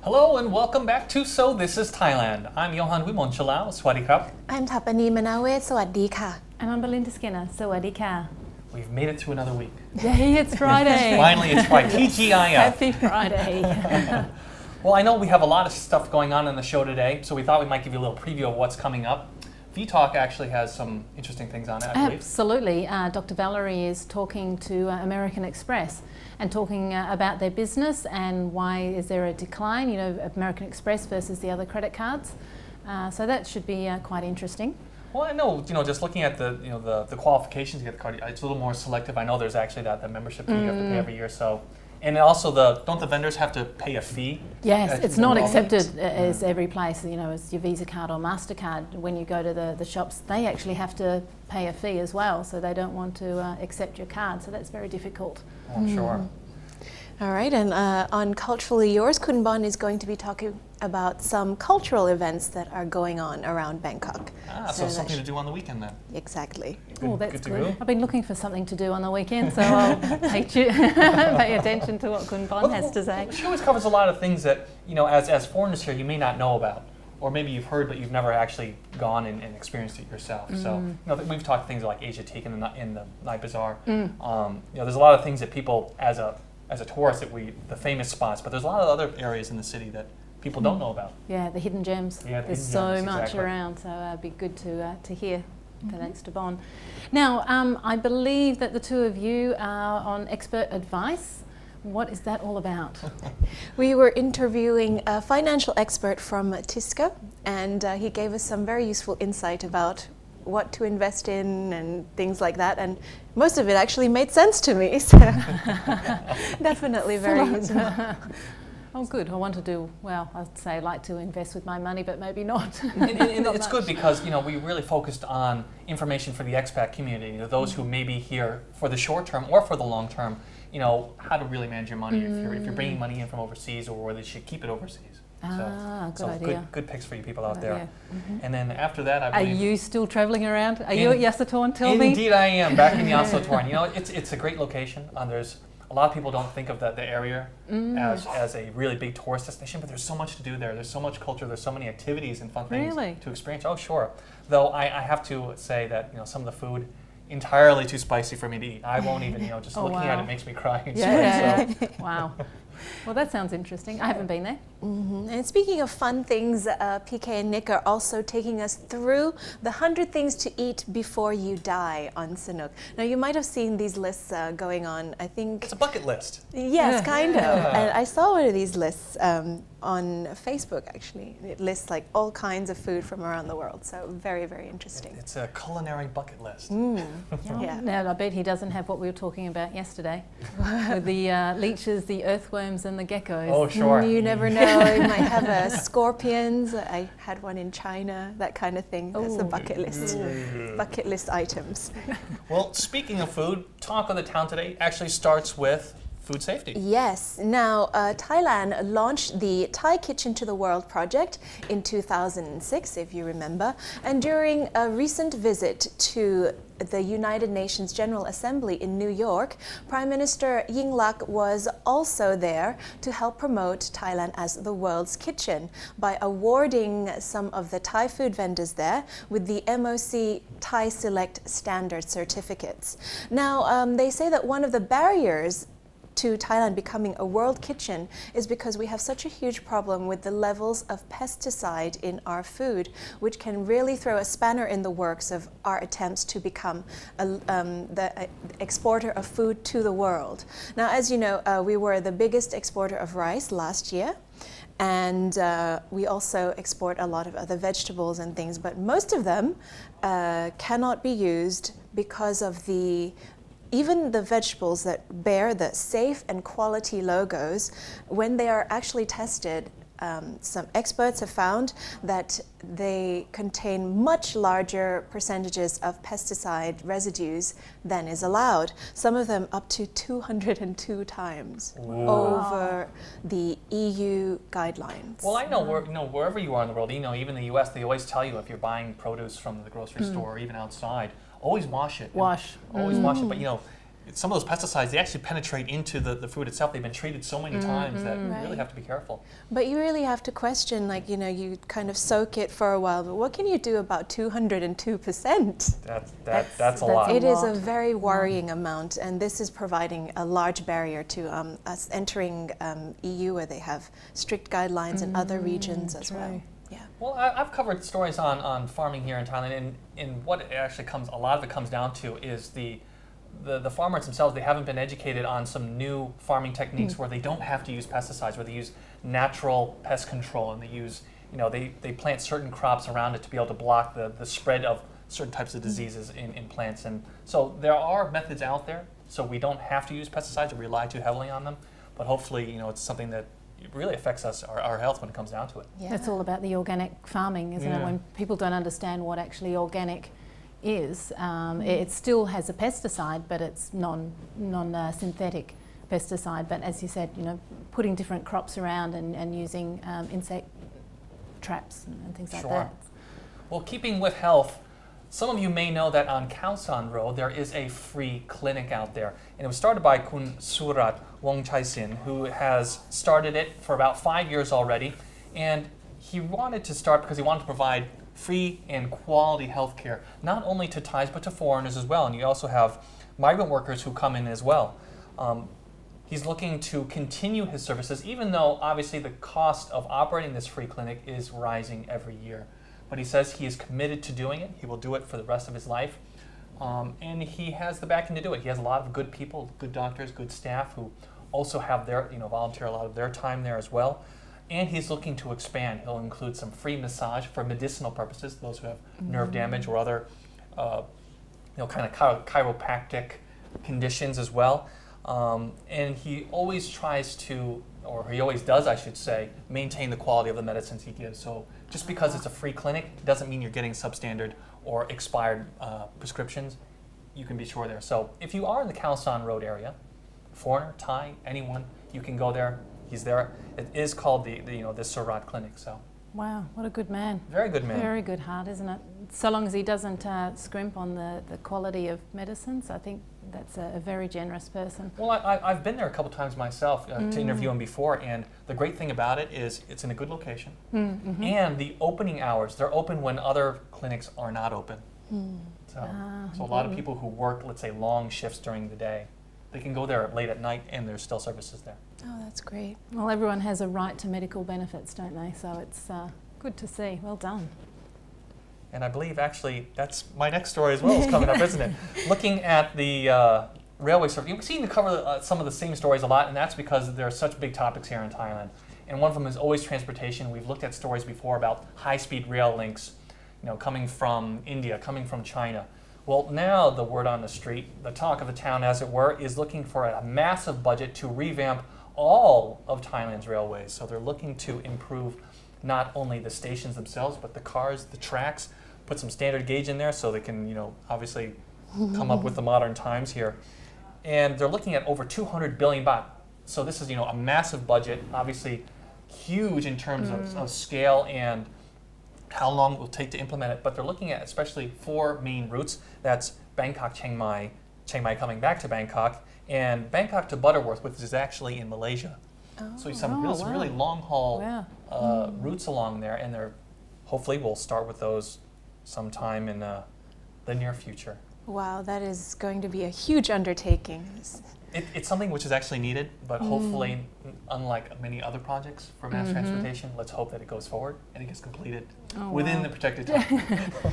Hello and welcome back to So This is Thailand. I'm Johan Wimonchalau. Swadee krap. I'm Thapani Manawe. สวัสดีค่ะ And I'm Belinda Skinner. สวัสดีค่ะ We've made it through another week. Yay, it's Friday. Finally, it's Friday. TGIF. Happy Friday. Well, I know we have a lot of stuff going on in the show today, so we thought we might give you a little preview of what's coming up. VTalk actually has some interesting things on it, I believe. Absolutely. Dr. Valerie is talking to American Express and talking about their business and why is there a decline, you know, American Express versus the other credit cards. So that should be quite interesting. Well, I know, just looking at the qualifications to get the card, it's a little more selective. I know there's actually the membership fee you have to pay every year, so. And also, don't the vendors have to pay a fee? Yes, it's not accepted as every place, you know, as your Visa card or MasterCard. When you go to the shops, they actually have to pay a fee as well, so they don't want to accept your card, so that's very difficult. Oh, sure. All right, and on Culturally Yours, Kunbon is going to be talking about some cultural events that are going on around Bangkok. So something to do on the weekend then. Exactly. Oh, that's good. I've been looking for something to do on the weekend, so I'll pay attention to what Kunbon has to say. She always covers a lot of things that, as foreigners here, you may not know about. Or maybe you've heard, but you've never actually gone and experienced it yourself. So, we've talked things like Asia Teak in the Night Bazaar. There's a lot of things that people, as a tourist, the famous spots, but there's a lot of other areas in the city that people don't know about. Yeah, the hidden gems. Yeah, there's so much around, so it'd be good to hear. Thanks to Bon. Now, I believe that the two of you are on expert advice. What is that all about? We were interviewing a financial expert from Tisca, and he gave us some very useful insight about what to invest in and things like that, and most of it actually made sense to me, so definitely very useful. Oh, good. I want to do, well, I'd say I like to invest with my money, but maybe not. And it's good because, we really focused on information for the expat community, those who may be here for the short term or for the long term, how to really manage your money if you're bringing money in from overseas or whether you should keep it overseas. Good idea. Good picks for you people out there. And then after that, I believe... Are you still traveling around? Are you at Yasothorn? Tell me. Indeed I am, back in Yasothorn. It's a great location. There's a lot of people don't think of the area as a really big tourist destination, but there's so much to do there. There's so much culture. There's so many activities and fun things to experience. Oh, sure. Though I have to say that some of the food entirely too spicy for me to eat. I won't even just looking at it makes me cry. So. Wow. Well, that sounds interesting. I haven't been there. And speaking of fun things, PK and Nick are also taking us through the 100 things to eat before you die on Sanook. Now, you might have seen these lists going on, I think... It's a bucket list. Yes, kind of. And I saw one of these lists on Facebook, actually. It lists like all kinds of food from around the world, so very, very interesting. It's a culinary bucket list. Yeah. Now, I bet he doesn't have what we were talking about yesterday, with the leeches, the earthworms and the geckos. Oh, sure. You never know. You might have scorpions. I had one in China, that kind of thing. That's a bucket list. Bucket list items. Well, speaking of food, talk of the town today actually starts with food safety. Yes. Now, Thailand launched the Thai Kitchen to the World project in 2006, if you remember. And during a recent visit to the United Nations General Assembly in New York, Prime Minister Yingluck was also there to help promote Thailand as the world's kitchen by awarding some of the Thai food vendors there with the MOC Thai Select Standard certificates. Now, they say that one of the barriers to Thailand becoming a world kitchen is because we have such a huge problem with the levels of pesticide in our food, which can really throw a spanner in the works of our attempts to become the exporter of food to the world. Now, as you know, we were the biggest exporter of rice last year. And we also export a lot of other vegetables and things, but most of them cannot be used because of even the vegetables that bear the safe and quality logos, when they are actually tested, some experts have found that they contain much larger percentages of pesticide residues than is allowed. Some of them up to 202 times over the EU guidelines. Well, I know, wherever you are in the world, even the US, they always tell you if you're buying produce from the grocery store or even outside, always wash it. Always wash it. But some of those pesticides, they actually penetrate into the food itself. They've been treated so many times that you really have to be careful. But you really have to question, like, you know, you kind of soak it for a while, but what can you do about 202%? That's a lot. It is a very worrying amount, and this is providing a large barrier to us entering EU, where they have strict guidelines in other regions as well. Yeah. Well, I've covered stories on farming here in Thailand, and what it actually a lot of it comes down to is the farmers themselves. They haven't been educated on some new farming techniques where they don't have to use pesticides, where they use natural pest control, and they use, you know, they plant certain crops around it to be able to block the spread of certain types of diseases in plants. And so there are methods out there, so we don't have to use pesticides or rely too heavily on them, but hopefully, you know, it's something that it really affects us, our health, when it comes down to it. Yeah. It's all about the organic farming, isn't it? When people don't understand what actually organic is, it still has a pesticide, but it's non-synthetic pesticide. But as you said, you know, putting different crops around and using insect traps and things like that. Well, keeping with health, some of you may know that on Khao San Road there is a free clinic out there, and it was started by Kun Surat Wongchaisin, who has started it for about 5 years already, and he wanted to start because he wanted to provide free and quality health care, not only to Thais but to foreigners as well, and you also have migrant workers who come in as well. He's looking to continue his services, even though obviously the cost of operating this free clinic is rising every year. But he says he is committed to doing it. He will do it for the rest of his life. And he has the backing to do it. He has a lot of good people, good doctors, good staff who also have their, you know, volunteer a lot of their time there as well. And he's looking to expand. He'll include some free massage for medicinal purposes, those who have nerve damage or other, you know, kind of chiropractic conditions as well. And he always tries to, or he always does, I should say, maintain the quality of the medicines he gives. So just because it's a free clinic doesn't mean you're getting substandard or expired prescriptions. You can be sure there. So if you are in the Khao San Road area, foreigner, Thai, anyone, you can go there. He's there. It is called the Surat Clinic. So. Wow, what a good man. Very good man. Very good heart, isn't it? So long as he doesn't scrimp on the quality of medicines, I think that's a very generous person. Well, I've been there a couple times myself to interview him before, and the great thing about it is it's in a good location. And the opening hours, they're open when other clinics are not open. So a lot of people who work, let's say, long shifts during the day, they can go there late at night and there's still services there. Oh, that's great. Well, everyone has a right to medical benefits, don't they? So it's good to see. Well done. And I believe actually that's my next story as well is coming up, isn't it? Looking at the railway service. You seem to cover some of the same stories a lot, and that's because there are such big topics here in Thailand. And one of them is always transportation. We've looked at stories before about high-speed rail links, you know, coming from India, coming from China. Well, now the word on the street, the talk of the town, as it were, is looking for a massive budget to revamp all of Thailand's railways. So they're looking to improve not only the stations themselves, but the cars, the tracks, put some standard gauge in there so they can, you know, obviously come up with the modern times here. And they're looking at over 200 billion baht. So this is, you know, a massive budget, obviously huge in terms of scale and how long it will take to implement it. But they're looking at especially 4 main routes. That's Bangkok, Chiang Mai, Chiang Mai coming back to Bangkok, and Bangkok to Butterworth, which is actually in Malaysia. So you have some really long haul routes along there, and they're hopefully we'll start with those sometime in the near future. Wow, that is going to be a huge undertaking. It's something which is actually needed, but hopefully, unlike many other projects for mass transportation, let's hope that it goes forward and it gets completed within the protected time.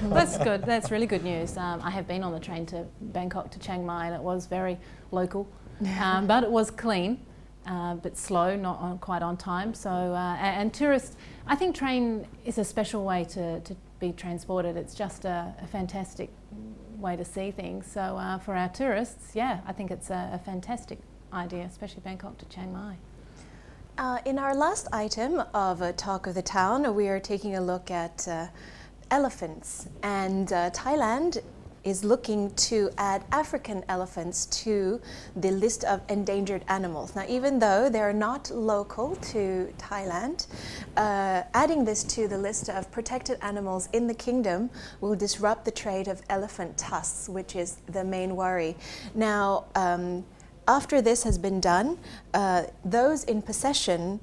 That's good. That's really good news. I have been on the train to Bangkok to Chiang Mai, and it was very local, but it was clean, but slow, not quite on time. So, and tourists, I think train is a special way to be transported. It's just a fantastic way to see things. So for our tourists, yeah, I think it's a fantastic idea, especially Bangkok to Chiang Mai. In our last item of Talk of the Town, we are taking a look at elephants. And Thailand is looking to add African elephants to the list of endangered animals. Now, even though they're not local to Thailand, adding this to the list of protected animals in the kingdom will disrupt the trade of elephant tusks, which is the main worry. Now, after this has been done, those in possession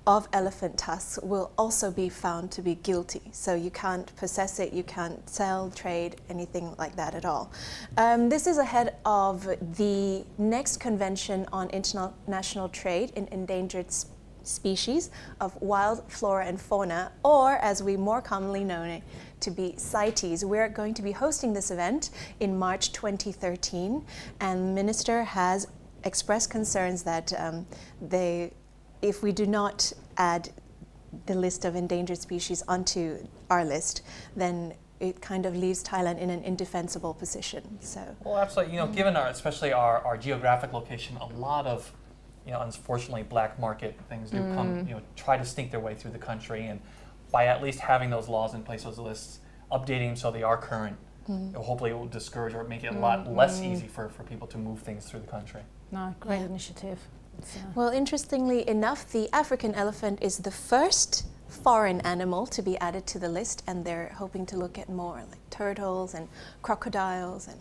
of elephant tusks will also be found to be guilty. So you can't possess it, you can't sell, trade, anything like that at all. This is ahead of the next convention on international trade in endangered species of wild flora and fauna, or as we more commonly know it to be CITES. We're going to be hosting this event in March 2013, and the minister has expressed concerns that if we do not add the list of endangered species onto our list, then it kind of leaves Thailand in an indefensible position. So, well, absolutely. You know, given especially our geographic location, a lot of, unfortunately, black market things do come, try to sneak their way through the country, and by at least having those laws in place, those lists, updating them so they are current, hopefully it will discourage or make it a lot less easy for people to move things through the country. No, great initiative. Well, interestingly enough, the African elephant is the first foreign animal to be added to the list, and they're hoping to look at more like turtles and crocodiles. And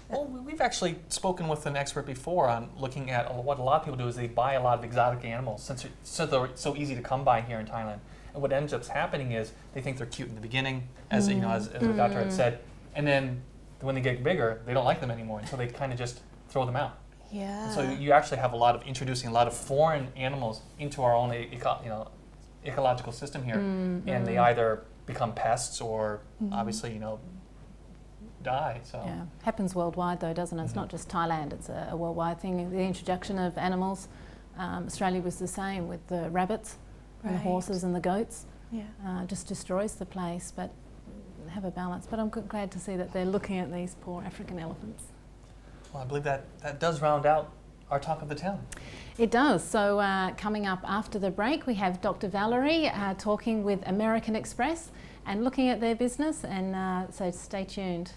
well, we've actually spoken with an expert before on looking at what a lot of people do is they buy a lot of exotic animals since they're so easy to come by here in Thailand. And what ends up happening is they think they're cute in the beginning, as as the doctor had said, and then when they get bigger, they don't like them anymore, and so they kind of just throw them out. Yeah. And so you actually have introducing a lot of foreign animals into our own ecological system here, and they either become pests or obviously die. So yeah, happens worldwide though, doesn't it? It's not just Thailand; it's a worldwide thing. The introduction of animals, Australia was the same with the rabbits, and the horses and the goats. Yeah, just destroys the place. But have a balance. But I'm glad to see that they're looking at these poor African elephants. Well, I believe that does round out our talk of the town. It does. So coming up after the break, we have Dr. Valerie talking with American Express and looking at their business, and so stay tuned.